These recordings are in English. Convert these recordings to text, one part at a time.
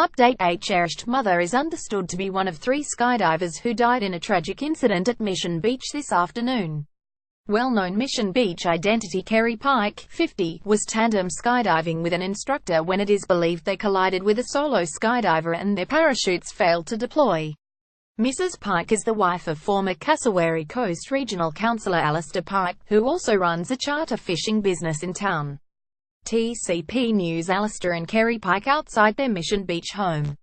Update: A cherished mother is understood to be one of 3 skydivers who died in a tragic incident at Mission Beach this afternoon. Well-known Mission Beach identity Kerry Pike, 50, was tandem skydiving with an instructor when it is believed they collided with a solo skydiver and their parachutes failed to deploy. Mrs. Pike is the wife of former Cassowary Coast Regional Councillor Alistair Pike, who also runs a charter fishing business in town. TCP News: Alistair and Kerry Pike outside their Mission Beach home.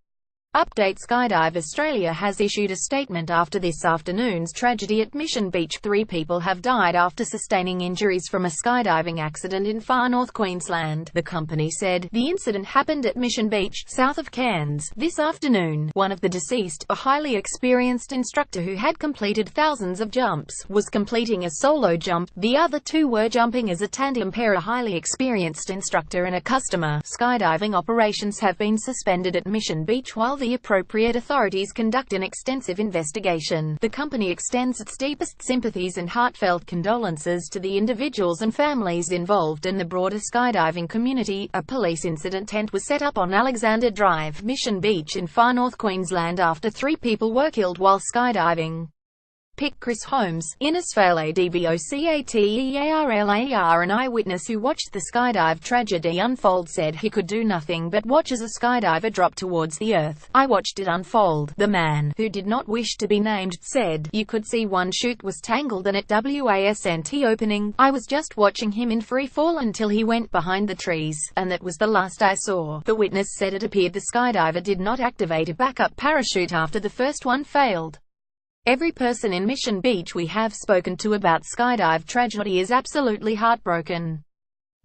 Update: Skydive Australia has issued a statement after this afternoon's tragedy at Mission Beach. 3 people have died after sustaining injuries from a skydiving accident in far north Queensland, the company said. The incident happened at Mission Beach, south of Cairns, this afternoon. One of the deceased, a highly experienced instructor who had completed thousands of jumps, was completing a solo jump. The other 2 were jumping as a tandem pair, a highly experienced instructor and a customer. Skydiving operations have been suspended at Mission Beach while the appropriate authorities conduct an extensive investigation. The company extends its deepest sympathies and heartfelt condolences to the individuals and families involved and the broader skydiving community. A police incident tent was set up on Alexander Drive, Mission Beach in far north Queensland after 3 people were killed while skydiving. Pic. Chris Holmes, Innisfail Advocatear. An eyewitness who watched the skydive tragedy unfold said he could do nothing but watch as a skydiver dropped towards the earth. "I watched it unfold," the man, who did not wish to be named, said. "You could see one chute was tangled and at wasn't opening. I was just watching him in free fall until he went behind the trees, and that was the last I saw." The witness said it appeared the skydiver did not activate a backup parachute after the first one failed. "Every person in Mission Beach we have spoken to about skydive tragedy is absolutely heartbroken.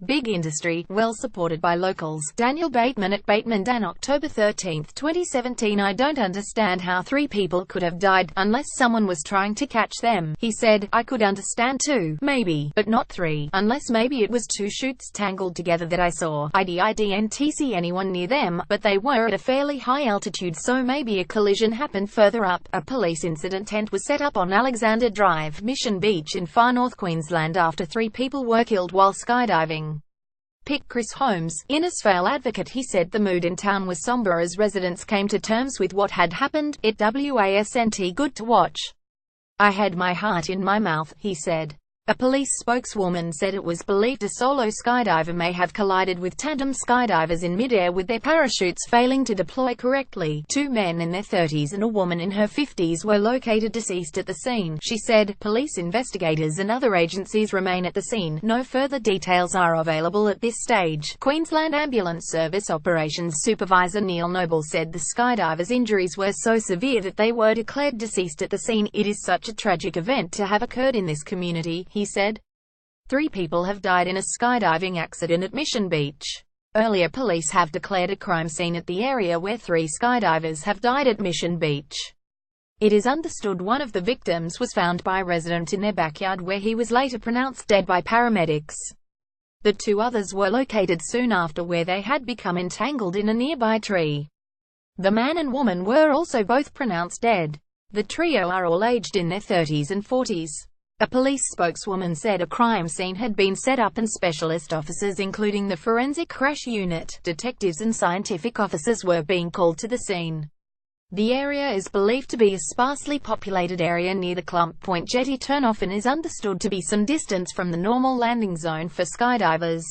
Big industry, well supported by locals." Daniel Bateman at Bateman Dan, October 13, 2017. "I don't understand how 3 people could have died, unless someone was trying to catch them," he said. "I could understand 2, maybe, but not 3, unless maybe it was 2 chutes tangled together that I saw. I didn't see anyone near them, but they were at a fairly high altitude, so maybe a collision happened further up." A police incident tent was set up on Alexander Drive, Mission Beach in far north Queensland after 3 people were killed while skydiving. Pic. Chris Holmes, Innisfail Advocate. He said the mood in town was somber as residents came to terms with what had happened. "It wasn't good to watch. I had my heart in my mouth," he said. A police spokeswoman said it was believed a solo skydiver may have collided with tandem skydivers in midair with their parachutes failing to deploy correctly. 2 men in their 30s and a woman in her 50s were located deceased at the scene, she said. Police investigators and other agencies remain at the scene. No further details are available at this stage. Queensland Ambulance Service Operations Supervisor Neil Noble said the skydivers' injuries were so severe that they were declared deceased at the scene. "It is such a tragic event to have occurred in this community," he said. 3 people have died in a skydiving accident at Mission Beach. Earlier police have declared a crime scene at the area where 3 skydivers have died at Mission Beach. It is understood one of the victims was found by a resident in their backyard where he was later pronounced dead by paramedics. The 2 others were located soon after where they had become entangled in a nearby tree. The man and woman were also both pronounced dead. The trio are all aged in their 30s and 40s. A police spokeswoman said a crime scene had been set up and specialist officers including the Forensic Crash Unit, detectives and scientific officers were being called to the scene. The area is believed to be a sparsely populated area near the Clump Point Jetty turnoff and is understood to be some distance from the normal landing zone for skydivers.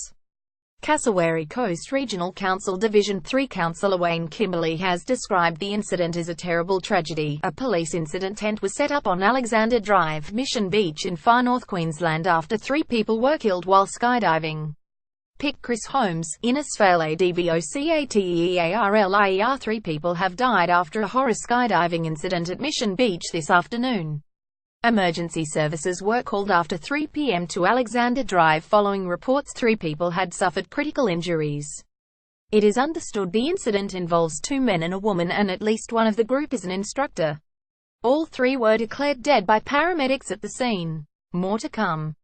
Cassowary Coast Regional Council Division 3 Councillor Wayne Kimberley has described the incident as a terrible tragedy. A police incident tent was set up on Alexander Drive, Mission Beach in far north Queensland after 3 people were killed while skydiving. Pic. Chris Holmes, Innisfail Advocatear. 3 people have died after a horror skydiving incident at Mission Beach this afternoon. Emergency services were called after 3 p.m. to Alexander Drive following reports 3 people had suffered critical injuries. It is understood the incident involves 2 men and a woman and at least one of the group is an instructor. All 3 were declared dead by paramedics at the scene. More to come.